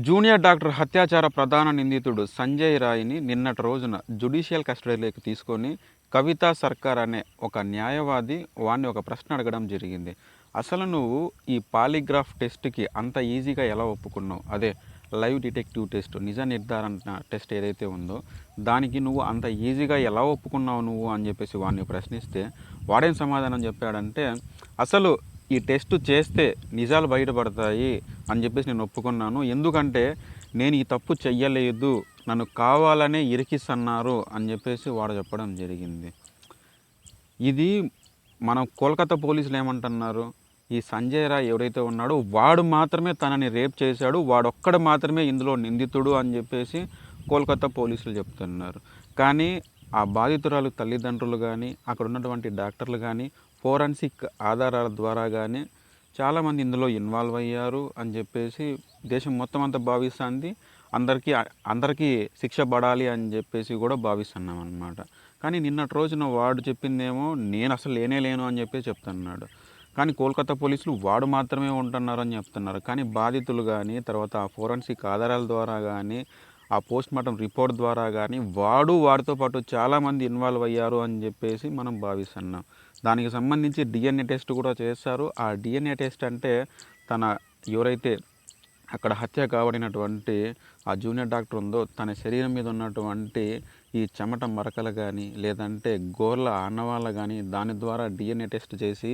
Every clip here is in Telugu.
జూనియర్ డాక్టర్ హత్యాచార ప్రధాన నిందితుడు సంజయ్ రాయ్ని నిన్నటి రోజున జ్యుడిషియల్ కస్టడీలోకి తీసుకొని కవితా సర్కార్ అనే ఒక న్యాయవాది వాడిని ఒక ప్రశ్న అడగడం జరిగింది. అసలు నువ్వు ఈ పాలిగ్రాఫ్ టెస్ట్‌కి అంత ఈజీగా ఎలా ఒప్పుకున్నావు? అదే లైవ్ డిటెక్టివ్ టెస్ట్, నిజ నిర్ధారణ టెస్ట్ ఏదైతే ఉందో దానికి నువ్వు అంత ఈజీగా ఎలా ఒప్పుకున్నావు నువ్వు అని చెప్పేసి వాడిని ప్రశ్నిస్తే వాడేం సమాధానం చెప్పాడంటే, అసలు ఈ టెస్ట్ చేస్తే నిజాలు బయటపడతాయి అని చెప్పేసి నేను ఒప్పుకున్నాను. ఎందుకంటే నేను ఈ తప్పు చెయ్యలేదు, నన్ను కావాలనే ఇరికిస్తన్నారు అని చెప్పేసి వాడు చెప్పడం జరిగింది. ఇది మనం కోల్కతా పోలీసులు ఏమంటున్నారు, ఈ సంజయ్ రాయ్ ఎవరైతే ఉన్నాడో వాడు మాత్రమే తనని రేప్ చేశాడు, వాడొక్కడు మాత్రమే ఇందులో నిందితుడు అని చెప్పేసి కోల్కతా పోలీసులు చెప్తున్నారు. కానీ ఆ బాధితురాలు తల్లిదండ్రులు కానీ, అక్కడ ఉన్నటువంటి డాక్టర్లు కానీ, ఫోరెన్సిక్ ఆధారాల ద్వారా కానీ చాలామంది ఇందులో ఇన్వాల్వ్ అయ్యారు అని చెప్పేసి దేశం మొత్తం అంతా భావిస్తుంది. అందరికీ శిక్ష పడాలి అని చెప్పేసి కూడా భావిస్తున్నాం అన్నమాట. కానీ నిన్నటి రోజున వాడు చెప్పిందేమో నేను అసలు లేను అని చెప్పి చెప్తున్నాడు. కానీ కోల్కతా పోలీసులు వాడు మాత్రమే ఉంటున్నారు అని చెప్తున్నారు. కానీ బాధితులు కానీ, తర్వాత ఆ ఫోరెన్సిక్ ఆధారాల ద్వారా కానీ, ఆ పోస్ట్మార్టం రిపోర్ట్ ద్వారా కానీ వాడితో పాటు చాలామంది ఇన్వాల్వ్ అయ్యారు అని చెప్పేసి మనం భావిస్తున్నాం. దానికి సంబంధించి డిఎన్ఏ టెస్ట్ కూడా చేస్తారు. ఆ డిఎన్ఏ టెస్ట్ అంటే ఎవరైతే అక్కడ హత్య కాబడినటువంటి ఆ జూనియర్ డాక్టర్ ఉందో తన శరీరం మీద ఉన్నటువంటి ఈ చెమట మరకలు కానీ, లేదంటే గోర్ల ఆనవాళ్ళు కానీ దాని ద్వారా డిఎన్ఏ టెస్ట్ చేసి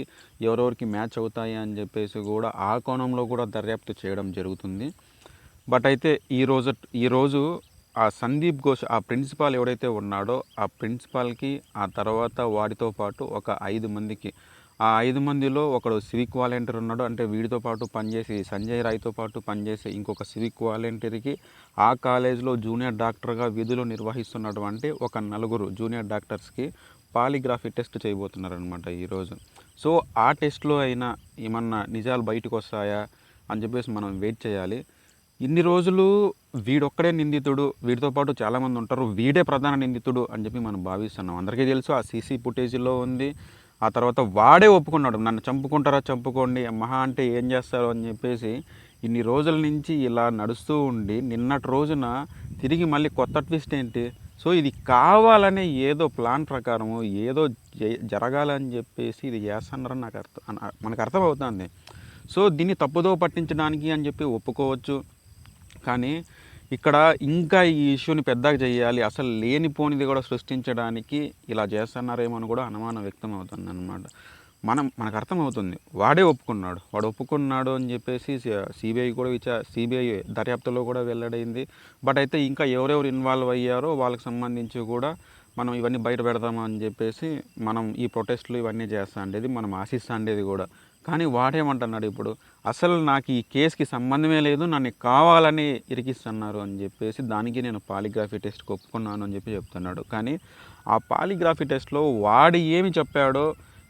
ఎవరెవరికి మ్యాచ్ అవుతాయి అని చెప్పేసి కూడా ఆ కోణంలో కూడా దర్యాప్తు చేయడం జరుగుతుంది. బట్ అయితే ఈరోజు ఆ సందీప్ ఘోష్ ఆ ప్రిన్సిపాల్ ఎవరైతే ఉన్నాడో ఆ ప్రిన్సిపాల్కి, ఆ తర్వాత వాడితో పాటు ఒక 5 మందికి, ఆ 5 మందిలో ఒకడు సివిక్ వాలంటీర్ ఉన్నాడు. అంటే వీడితో పాటు పనిచేసి సంజయ్ రాయ్తో పాటు పనిచేసే ఇంకొక సివిక్ వాలంటీర్కి, ఆ కాలేజ్లో జూనియర్ డాక్టర్గా విధులు నిర్వహిస్తున్నటువంటి ఒక 4 జూనియర్ డాక్టర్స్కి పాలిగ్రాఫీ టెస్ట్ చేయబోతున్నారనమాట ఈరోజు. సో ఆ టెస్ట్లో అయినా ఏమన్నా నిజాలు బయటకు వస్తాయా అని చెప్పేసి మనం వెయిట్ చేయాలి. ఇన్ని రోజులు వీడొక్కడే నిందితుడు, వీడితో పాటు చాలామంది ఉంటారు, వీడే ప్రధాన నిందితుడు అని చెప్పి మనం భావిస్తున్నాం. అందరికీ తెలుసు ఆ సీసీ ఫుటేజీలో ఉంది. ఆ తర్వాత వాడే ఒప్పుకున్నాడు, నన్ను చంపుకుంటారా చంపుకోండి, మహా అంటే ఏం చేస్తారు అని చెప్పేసి ఇన్ని రోజుల నుంచి ఇలా నడుస్తూ ఉండి నిన్నటి రోజున తిరిగి మళ్ళీ కొత్త ట్విస్ట్ ఏంటి? సో ఇది కావాలనే ఏదో ప్లాన్ ప్రకారము ఏదో జరగాలని చెప్పేసి ఇది చేస్తున్నారని మనకు అర్థమవుతుంది. సో దీన్ని తప్పుదో పట్టించడానికి అని చెప్పి ఒప్పుకోవచ్చు. కానీ ఇక్కడ ఇంకా ఈ ఇష్యూని పెద్దగా చేయాలి, అసలు లేనిపోనిది కూడా సృష్టించడానికి ఇలా చేస్తున్నారేమో అని కూడా అనుమానం వ్యక్తం అవుతుంది అన్నమాట. మనకు అర్థమవుతుంది వాడు ఒప్పుకున్నాడు అని చెప్పేసి సిబిఐ దర్యాప్తులో కూడా వెల్లడైంది. బట్ అయితే ఇంకా ఎవరెవరు ఇన్వాల్వ్ అయ్యారో వాళ్ళకి సంబంధించి కూడా మనం ఇవన్నీ బయట పెడతామని చెప్పేసి మనం ఈ ప్రొటెస్ట్లు ఇవన్నీ చేస్తా ఉండేది, మనం ఆశిస్తా ఉండేది కూడా. కానీ వాడేమంటున్నాడు ఇప్పుడు, అసలు నాకు ఈ కేసుకి సంబంధమే లేదు, నన్ను కావాలని ఇరికిస్తున్నారు అని చెప్పేసి దానికి నేను పాలిగ్రాఫీ టెస్ట్కి ఒప్పుకున్నాను అని చెప్పి చెప్తున్నాడు. కానీ ఆ పాలిగ్రాఫీ టెస్ట్లో వాడు ఏమి చెప్పాడో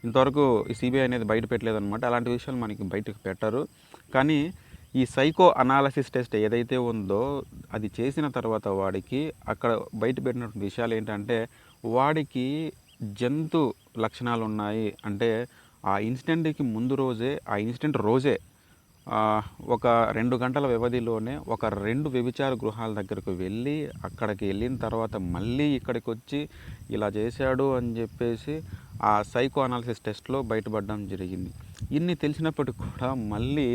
ఇంతవరకు ఈ సిబిఐ అనేది బయట పెట్టలేదన్నమాట. అలాంటి విషయాలు మనకి బయటకు పెట్టరు. కానీ ఈ సైకో అనాలసిస్ టెస్ట్ ఏదైతే ఉందో అది చేసిన తర్వాత వాడికి అక్కడ బయట పెట్టినటువంటి విషయాలు ఏంటంటే వాడికి జంతు లక్షణాలు ఉన్నాయి. అంటే ఆ ఇన్సిడెంట్కి ముందు రోజే, ఆ ఇన్సిడెంట్ రోజే ఒక 2 గంటల వ్యవధిలోనే ఒక 2 వ్యభిచార గృహాల దగ్గరకు అక్కడికి వెళ్ళిన తర్వాత మళ్ళీ ఇక్కడికి వచ్చి ఇలా చేశాడు అని చెప్పేసి ఆ సైకో అనాలిసిస్ టెస్ట్లో బయటపడడం జరిగింది. ఇన్ని తెలిసినప్పటికీ కూడా మళ్ళీ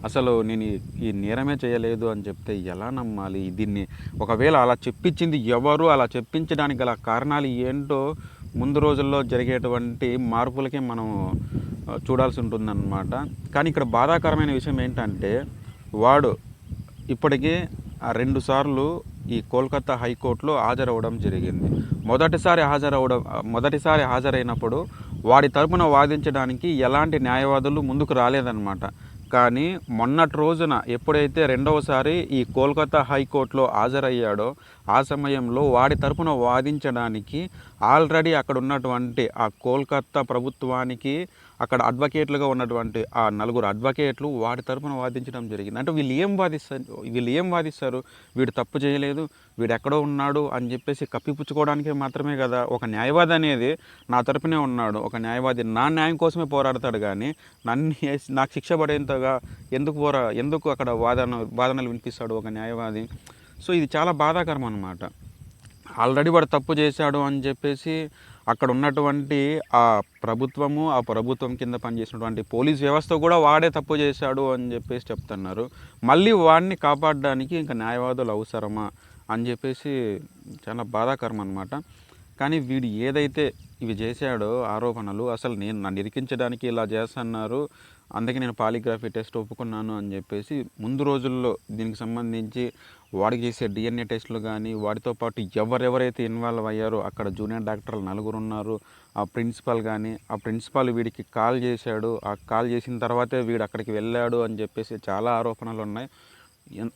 అసలు నేను ఈ నేరమే చేయలేదు అని చెప్తే ఎలా నమ్మాలి? దీన్ని ఒకవేళ అలా చెప్పించింది ఎవరు, అలా చెప్పించడానికి గల కారణాలు ఏంటో ముందు రోజుల్లో జరిగేటువంటి మార్పులకే మనం చూడాల్సి ఉంటుందన్నమాట. కానీ ఇక్కడ బాధాకరమైన విషయం ఏంటంటే వాడు ఇప్పటికే 2 సార్లు ఈ కోల్కతా హైకోర్టులో హాజరవ్వడం జరిగింది. మొదటిసారి హాజరైనప్పుడు వాడి తరపున వాదించడానికి ఎలాంటి న్యాయవాదులు ముందుకు రాలేదన్నమాట. కానీ మొన్నటి రోజున ఎప్పుడైతే రెండవసారి ఈ కోల్కతా హైకోర్టులో హాజరయ్యాడో ఆ సమయంలో వాడి తరపున వాదించడానికి ఆల్రెడీ అక్కడ ఉన్నటువంటి ఆ కోల్కతా ప్రభుత్వానికి అక్కడ అడ్వకేట్లుగా ఉన్నటువంటి ఆ నలుగురు అడ్వకేట్లు వాడి తరపున వాదించడం జరిగింది. అంటే వీళ్ళు ఏం వాదిస్తారు? వీడు తప్పు చేయలేదు, వీడు ఎక్కడో ఉన్నాడు అని చెప్పేసి కప్పిపుచ్చుకోవడానికే మాత్రమే కదా. ఒక న్యాయవాది అనేది నా తరపునే ఉన్నాడు, ఒక న్యాయవాది నా న్యాయం కోసమే పోరాడతాడు కానీ నాకు శిక్ష పడేంతగా ఎందుకు అక్కడ వాదనలు వినిపిస్తాడు ఒక న్యాయవాది. సో ఇది చాలా బాధాకరం అన్నమాట. ఆల్రెడీ వాడు తప్పు చేశాడు అని చెప్పేసి అక్కడ ఉన్నటువంటి ఆ ప్రభుత్వం కింద పనిచేసినటువంటి పోలీస్ వ్యవస్థ కూడా వాడే తప్పు చేశాడు అని చెప్పేసి చెప్తున్నారు. మళ్ళీ వాడిని కాపాడడానికి ఇంకా న్యాయవాదులు అవసరమా అని చెప్పేసి చాలా బాధాకరం అన్నమాట. కానీ వీడు ఏదైతే ఇవి చేశాడో ఆరోపణలు, అసలు నన్ను ఇరికించడానికి ఇలా చేస్తున్నారు, అందుకే నేను పాలిగ్రఫీ టెస్ట్ ఒప్పుకున్నాను అని చెప్పేసి ముందు రోజుల్లో దీనికి సంబంధించి వాడికి చేసే డిఎన్ఏ టెస్టులు కానీ, వాడితో పాటు ఎవరెవరైతే ఇన్వాల్వ్ అయ్యారో అక్కడ జూనియర్ డాక్టర్లు 4 ఉన్నారు, ఆ ప్రిన్సిపాల్ కానీ, ఆ ప్రిన్సిపాల్ వీడికి కాల్ చేశాడు, ఆ కాల్ చేసిన తర్వాతే వీడు అక్కడికి వెళ్ళాడు అని చెప్పేసి చాలా ఆరోపణలు ఉన్నాయి.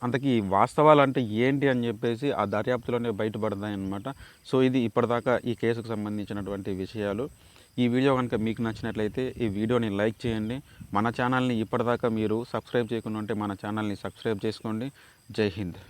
అంతకీ వాస్తవాలు అంటే ఏంటి అని చెప్పేసి ఆ దర్యాప్తులోనే బయటపడతాయి అన్నమాట. సో ఇది ఇప్పటిదాకా ఈ కేసుకు సంబంధించినటువంటి విషయాలు. ఈ వీడియో కనుక మీకు నచ్చినట్లయితే ఈ వీడియోని లైక్ చేయండి. మన ఛానల్ని ఇప్పటిదాకా మీరు సబ్స్క్రైబ్ చేయకుండా ఉంటే మన ఛానల్ని సబ్స్క్రైబ్ చేసుకోండి. జై హింద్.